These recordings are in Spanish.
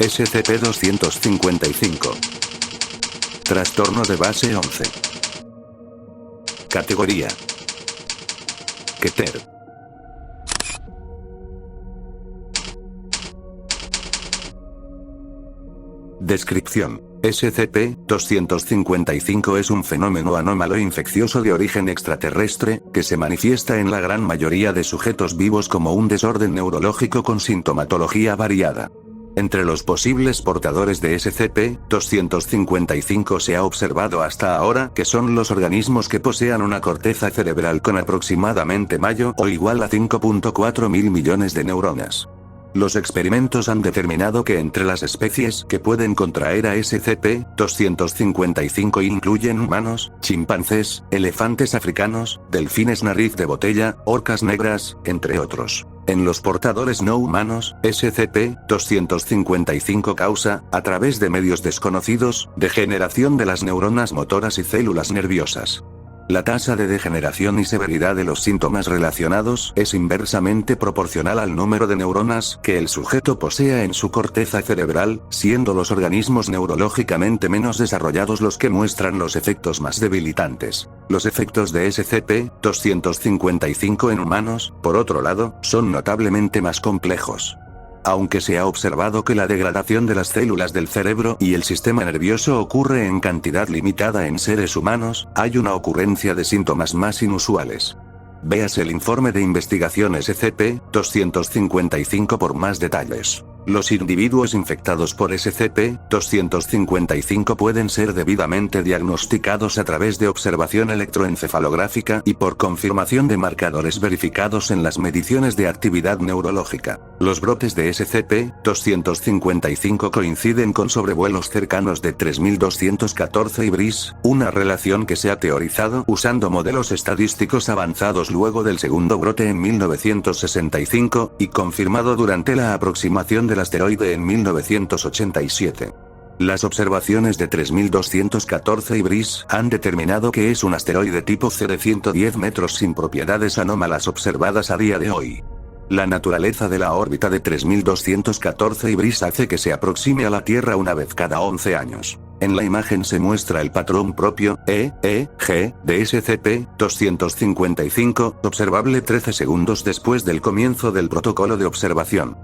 SCP-255. Trastorno de base 11. Categoría: Keter. Descripción: SCP-255 es un fenómeno anómalo infeccioso de origen extraterrestre, que se manifiesta en la gran mayoría de sujetos vivos como un desorden neurológico con sintomatología variada. Entre los posibles portadores de SCP-255 se ha observado hasta ahora que son los organismos que posean una corteza cerebral con aproximadamente mayo o igual a 5.4 mil millones de neuronas. Los experimentos han determinado que entre las especies que pueden contraer a SCP-255 incluyen humanos, chimpancés, elefantes africanos, delfines nariz de botella, orcas negras, entre otros. En los portadores no humanos, SCP-255 causa, a través de medios desconocidos, degeneración de las neuronas motoras y células nerviosas. La tasa de degeneración y severidad de los síntomas relacionados es inversamente proporcional al número de neuronas que el sujeto posea en su corteza cerebral, siendo los organismos neurológicamente menos desarrollados los que muestran los efectos más debilitantes. Los efectos de SCP-255 en humanos, por otro lado, son notablemente más complejos. Aunque se ha observado que la degradación de las células del cerebro y el sistema nervioso ocurre en cantidad limitada en seres humanos, hay una ocurrencia de síntomas más inusuales. Véase el informe de investigación SCP-255 por más detalles. Los individuos infectados por SCP-255 pueden ser debidamente diagnosticados a través de observación electroencefalográfica y por confirmación de marcadores verificados en las mediciones de actividad neurológica. Los brotes de SCP-255 coinciden con sobrevuelos cercanos de 3214 y BRIS, una relación que se ha teorizado usando modelos estadísticos avanzados luego del segundo brote en 1965, y confirmado durante la aproximación del asteroide en 1987. Las observaciones de 3214 y BRIS han determinado que es un asteroide tipo C de 110 metros sin propiedades anómalas observadas a día de hoy. La naturaleza de la órbita de 3214 y BRIS hace que se aproxime a la Tierra una vez cada 11 años. En la imagen se muestra el patrón propio, EEG, de SCP-255, observable 13 segundos después del comienzo del protocolo de observación.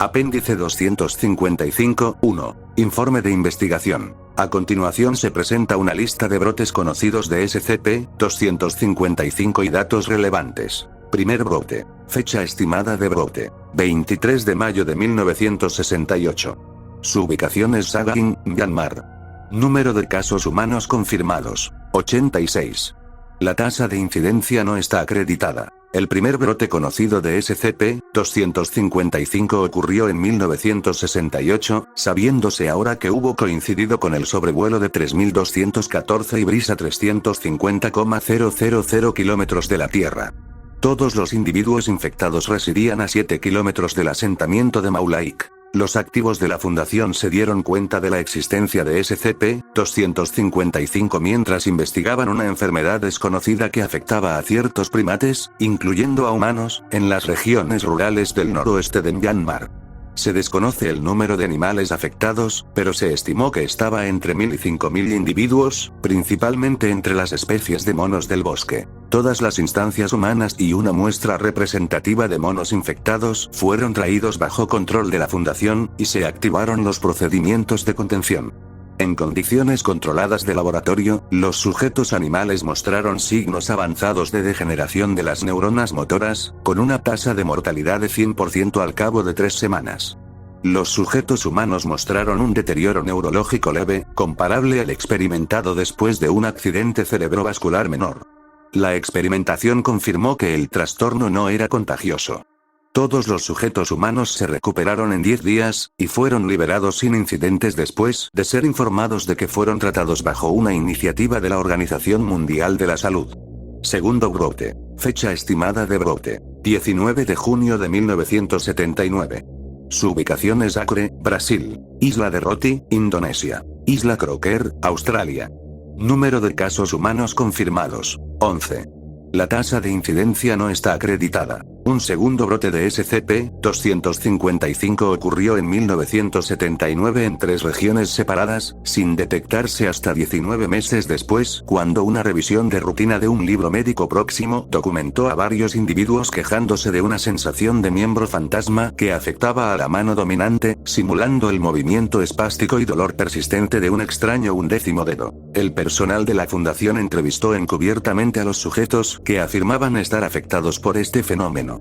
Apéndice 255-1. Informe de investigación. A continuación se presenta una lista de brotes conocidos de SCP-255 y datos relevantes. Primer brote. Fecha estimada de brote: 23 de mayo de 1968. Su ubicación es Sagaing, Myanmar. Número de casos humanos confirmados: 86. La tasa de incidencia no está acreditada. El primer brote conocido de SCP-255 ocurrió en 1968, sabiéndose ahora que hubo coincidido con el sobrevuelo de 3214 y BRIS a 350,000 kilómetros de la Tierra. Todos los individuos infectados residían a 7 kilómetros del asentamiento de Maulaik. Los activos de la fundación se dieron cuenta de la existencia de SCP-255 mientras investigaban una enfermedad desconocida que afectaba a ciertos primates, incluyendo a humanos, en las regiones rurales del noroeste de Myanmar. Se desconoce el número de animales afectados, pero se estimó que estaba entre 1000 y 5000 individuos, principalmente entre las especies de monos del bosque. Todas las instancias humanas y una muestra representativa de monos infectados fueron traídos bajo control de la Fundación, y se activaron los procedimientos de contención. En condiciones controladas de laboratorio, los sujetos animales mostraron signos avanzados de degeneración de las neuronas motoras, con una tasa de mortalidad de 100% al cabo de 3 semanas. Los sujetos humanos mostraron un deterioro neurológico leve, comparable al experimentado después de un accidente cerebrovascular menor. La experimentación confirmó que el trastorno no era contagioso. Todos los sujetos humanos se recuperaron en 10 días, y fueron liberados sin incidentes después de ser informados de que fueron tratados bajo una iniciativa de la Organización Mundial de la Salud. Segundo brote. Fecha estimada de brote: 19 de junio de 1979. Su ubicación es Acre, Brasil. Isla de Roti, Indonesia. Isla Croker, Australia. Número de casos humanos confirmados: 11. La tasa de incidencia no está acreditada. Un segundo brote de SCP-255 ocurrió en 1979 en 3 regiones separadas, sin detectarse hasta 19 meses después, cuando una revisión de rutina de un libro médico próximo documentó a varios individuos quejándose de una sensación de miembro fantasma que afectaba a la mano dominante, simulando el movimiento espástico y dolor persistente de un extraño 11º dedo. El personal de la fundación entrevistó encubiertamente a los sujetos que afirmaban estar afectados por este fenómeno.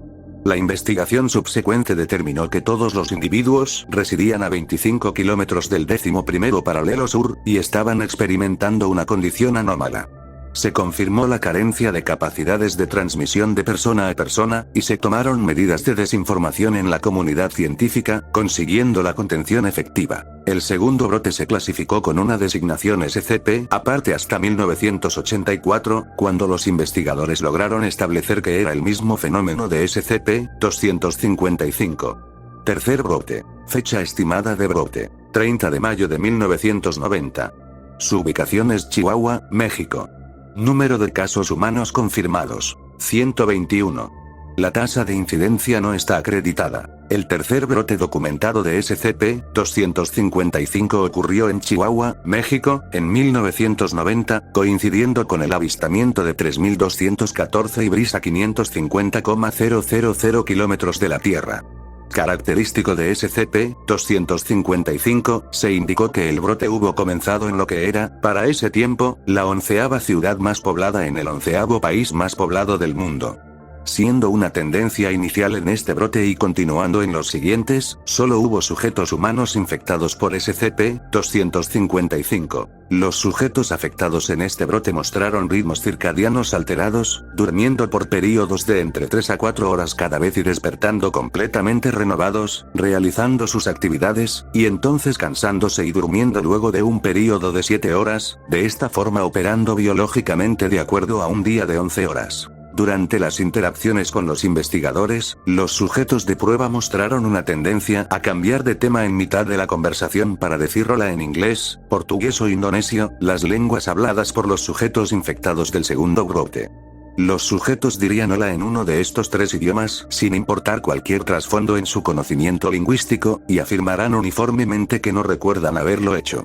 La investigación subsecuente determinó que todos los individuos residían a 25 kilómetros del 11º paralelo sur, y estaban experimentando una condición anómala. Se confirmó la carencia de capacidades de transmisión de persona a persona, y se tomaron medidas de desinformación en la comunidad científica, consiguiendo la contención efectiva. El segundo brote se clasificó con una designación SCP aparte hasta 1984, cuando los investigadores lograron establecer que era el mismo fenómeno de SCP-255. Tercer brote. Fecha estimada de brote: 30 de mayo de 1990. Su ubicación es Chihuahua, México. Número de casos humanos confirmados: 121. La tasa de incidencia no está acreditada. El tercer brote documentado de SCP-255 ocurrió en Chihuahua, México, en 1990, coincidiendo con el avistamiento de 3.214 ibris a 550,000 kilómetros de la Tierra. Característico de SCP-255, se indicó que el brote hubo comenzado en lo que era, para ese tiempo, la 11ª ciudad más poblada en el 11º país más poblado del mundo. Siendo una tendencia inicial en este brote y continuando en los siguientes, solo hubo sujetos humanos infectados por SCP-255. Los sujetos afectados en este brote mostraron ritmos circadianos alterados, durmiendo por períodos de entre 3 a 4 horas cada vez y despertando completamente renovados, realizando sus actividades, y entonces cansándose y durmiendo luego de un período de 7 horas, de esta forma operando biológicamente de acuerdo a un día de 11 horas. Durante las interacciones con los investigadores, los sujetos de prueba mostraron una tendencia a cambiar de tema en mitad de la conversación para decirla en inglés, portugués o indonesio, las lenguas habladas por los sujetos infectados del segundo brote. Los sujetos dirían hola en uno de estos 3 idiomas, sin importar cualquier trasfondo en su conocimiento lingüístico, y afirmarán uniformemente que no recuerdan haberlo hecho.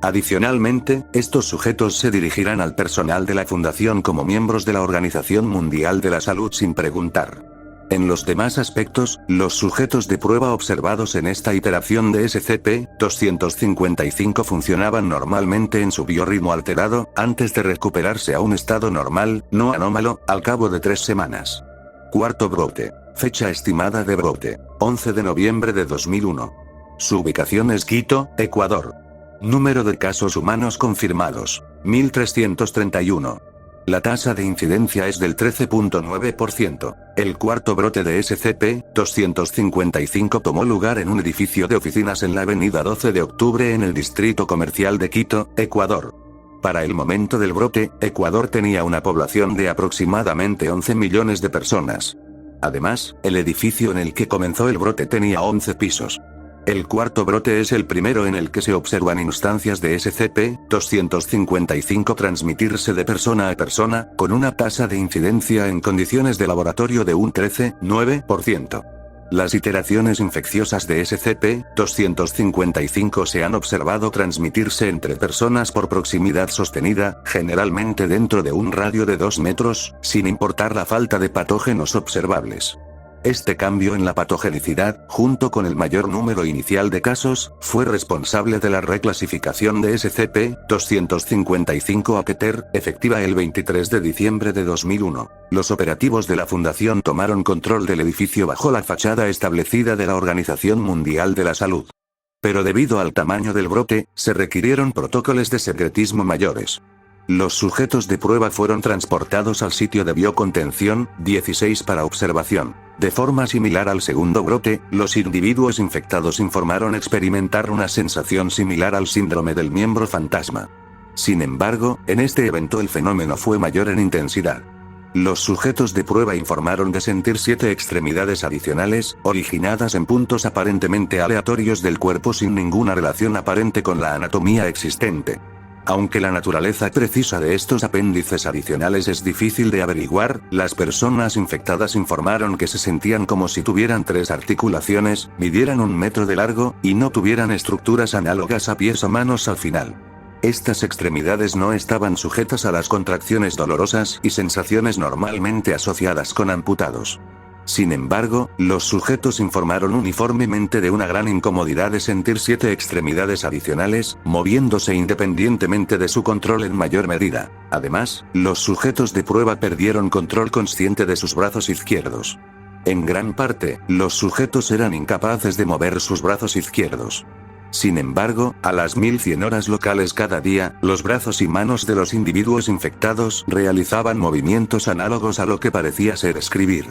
Adicionalmente, estos sujetos se dirigirán al personal de la Fundación como miembros de la Organización Mundial de la Salud sin preguntar. En los demás aspectos, los sujetos de prueba observados en esta iteración de SCP-255 funcionaban normalmente en su biorritmo alterado, antes de recuperarse a un estado normal, no anómalo, al cabo de 3 semanas. Cuarto brote. Fecha estimada de brote: 11 de noviembre de 2001. Su ubicación es Quito, Ecuador. Número de casos humanos confirmados: 1331. La tasa de incidencia es del 13.9%. El cuarto brote de SCP-255 tomó lugar en un edificio de oficinas en la avenida 12 de octubre en el distrito comercial de Quito, Ecuador. Para el momento del brote, Ecuador tenía una población de aproximadamente 11 millones de personas. Además, el edificio en el que comenzó el brote tenía 11 pisos. El cuarto brote es el primero en el que se observan instancias de SCP-255 transmitirse de persona a persona, con una tasa de incidencia en condiciones de laboratorio de un 13,9%. Las iteraciones infecciosas de SCP-255 se han observado transmitirse entre personas por proximidad sostenida, generalmente dentro de un radio de 2 metros, sin importar la falta de patógenos observables. Este cambio en la patogenicidad, junto con el mayor número inicial de casos, fue responsable de la reclasificación de SCP-255 a Keter, efectiva el 23 de diciembre de 2001. Los operativos de la Fundación tomaron control del edificio bajo la fachada establecida de la Organización Mundial de la Salud. Pero debido al tamaño del brote, se requirieron protocolos de secretismo mayores. Los sujetos de prueba fueron transportados al sitio de biocontención 16 para observación. De forma similar al segundo brote, los individuos infectados informaron experimentar una sensación similar al síndrome del miembro fantasma. Sin embargo, en este evento el fenómeno fue mayor en intensidad. Los sujetos de prueba informaron de sentir 7 extremidades adicionales, originadas en puntos aparentemente aleatorios del cuerpo sin ninguna relación aparente con la anatomía existente. Aunque la naturaleza precisa de estos apéndices adicionales es difícil de averiguar, las personas infectadas informaron que se sentían como si tuvieran 3 articulaciones, midieran 1 metro de largo, y no tuvieran estructuras análogas a pies o manos al final. Estas extremidades no estaban sujetas a las contracciones dolorosas y sensaciones normalmente asociadas con amputados. Sin embargo, los sujetos informaron uniformemente de una gran incomodidad de sentir 7 extremidades adicionales, moviéndose independientemente de su control en mayor medida. Además, los sujetos de prueba perdieron control consciente de sus brazos izquierdos. En gran parte, los sujetos eran incapaces de mover sus brazos izquierdos. Sin embargo, a las 1100 horas locales cada día, los brazos y manos de los individuos infectados realizaban movimientos análogos a lo que parecía ser escribir.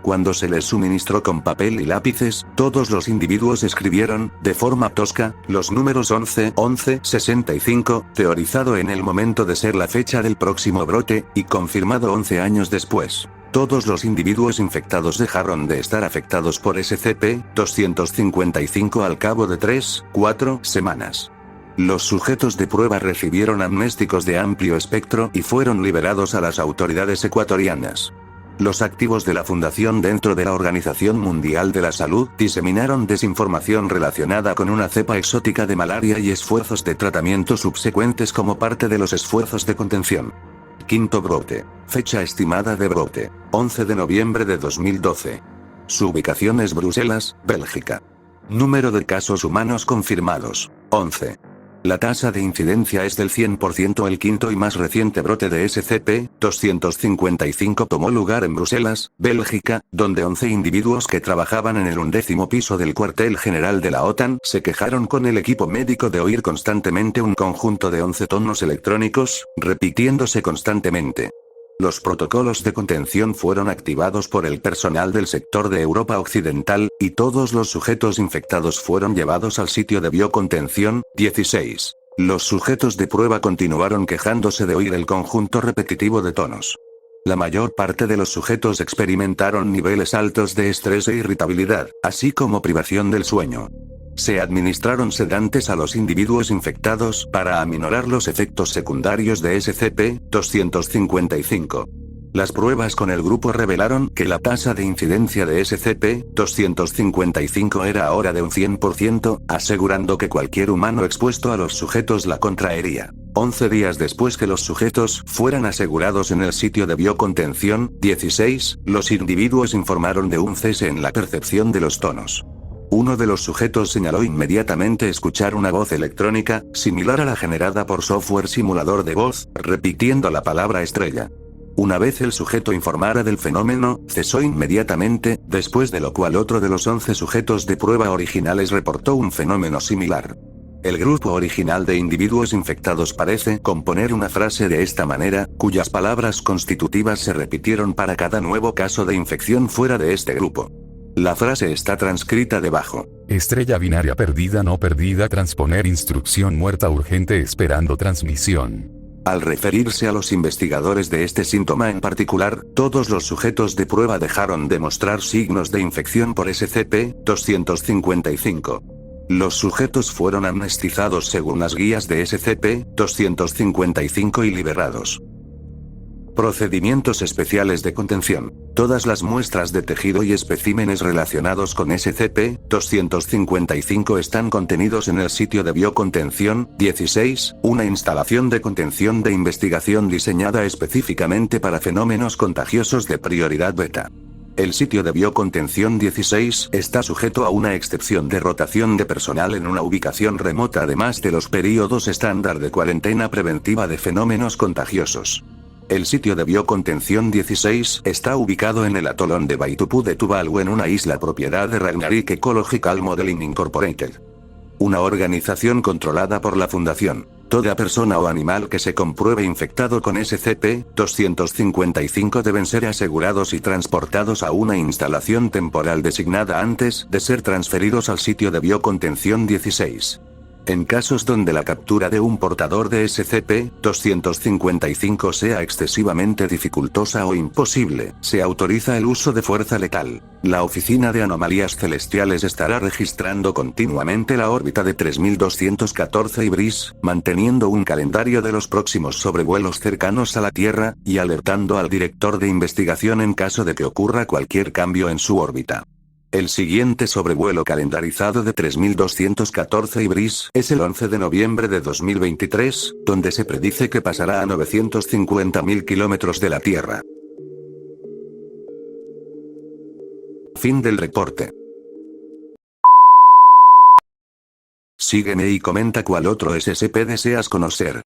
Cuando se les suministró con papel y lápices, todos los individuos escribieron, de forma tosca, los números 11, 11, 65, teorizado en el momento de ser la fecha del próximo brote, y confirmado 11 años después. Todos los individuos infectados dejaron de estar afectados por SCP-255 al cabo de 3-4 semanas. Los sujetos de prueba recibieron amnésticos de amplio espectro y fueron liberados a las autoridades ecuatorianas. Los activos de la Fundación dentro de la Organización Mundial de la Salud diseminaron desinformación relacionada con una cepa exótica de malaria y esfuerzos de tratamiento subsecuentes como parte de los esfuerzos de contención. Quinto brote. Fecha estimada de brote: 11 de noviembre de 2012. Su ubicación es Bruselas, Bélgica. Número de casos humanos confirmados: 11. La tasa de incidencia es del 100%. El quinto y más reciente brote de SCP-255 tomó lugar en Bruselas, Bélgica, donde 11 individuos que trabajaban en el 11º piso del cuartel general de la OTAN se quejaron con el equipo médico de oír constantemente un conjunto de 11 tonos electrónicos, repitiéndose constantemente. Los protocolos de contención fueron activados por el personal del sector de Europa Occidental, y todos los sujetos infectados fueron llevados al sitio de biocontención. 16. Los sujetos de prueba continuaron quejándose de oír el conjunto repetitivo de tonos. La mayor parte de los sujetos experimentaron niveles altos de estrés e irritabilidad, así como privación del sueño. Se administraron sedantes a los individuos infectados para aminorar los efectos secundarios de SCP-255. Las pruebas con el grupo revelaron que la tasa de incidencia de SCP-255 era ahora de un 100%, asegurando que cualquier humano expuesto a los sujetos la contraería. 11 días después que los sujetos fueran asegurados en el sitio de biocontención. 16, los individuos informaron de un cese en la percepción de los tonos. Uno de los sujetos señaló inmediatamente escuchar una voz electrónica, similar a la generada por software simulador de voz, repitiendo la palabra estrella. Una vez el sujeto informara del fenómeno, cesó inmediatamente, después de lo cual otro de los 11 sujetos de prueba originales reportó un fenómeno similar. El grupo original de individuos infectados parece componer una frase de esta manera, cuyas palabras constitutivas se repitieron para cada nuevo caso de infección fuera de este grupo. La frase está transcrita debajo. Estrella binaria perdida no perdida, transponer instrucción muerta urgente esperando transmisión. Al referirse a los investigadores de este síntoma en particular, todos los sujetos de prueba dejaron de mostrar signos de infección por SCP-255. Los sujetos fueron amnestizados según las guías de SCP-255 y liberados. Procedimientos especiales de contención. Todas las muestras de tejido y especímenes relacionados con SCP-255 están contenidos en el sitio de biocontención. 16, una instalación de contención de investigación diseñada específicamente para fenómenos contagiosos de prioridad beta. El sitio de biocontención 16 está sujeto a una excepción de rotación de personal en una ubicación remota, además de los períodos estándar de cuarentena preventiva de fenómenos contagiosos. El sitio de biocontención 16 está ubicado en el atolón de Vaitupu de Tuvalu, en una isla propiedad de Ragnarok Ecological Modeling Incorporated. Una organización controlada por la Fundación. Toda persona o animal que se compruebe infectado con SCP-255 deben ser asegurados y transportados a una instalación temporal designada antes de ser transferidos al sitio de biocontención 16. En casos donde la captura de un portador de SCP-255 sea excesivamente dificultosa o imposible, se autoriza el uso de fuerza letal. La Oficina de Anomalías Celestiales estará registrando continuamente la órbita de 3214 Ibris, manteniendo un calendario de los próximos sobrevuelos cercanos a la Tierra, y alertando al director de investigación en caso de que ocurra cualquier cambio en su órbita. El siguiente sobrevuelo calendarizado de 3214 Ibris es el 11 de noviembre de 2023, donde se predice que pasará a 950.000 kilómetros de la Tierra. Fin del reporte. Sígueme y comenta cuál otro SCP deseas conocer.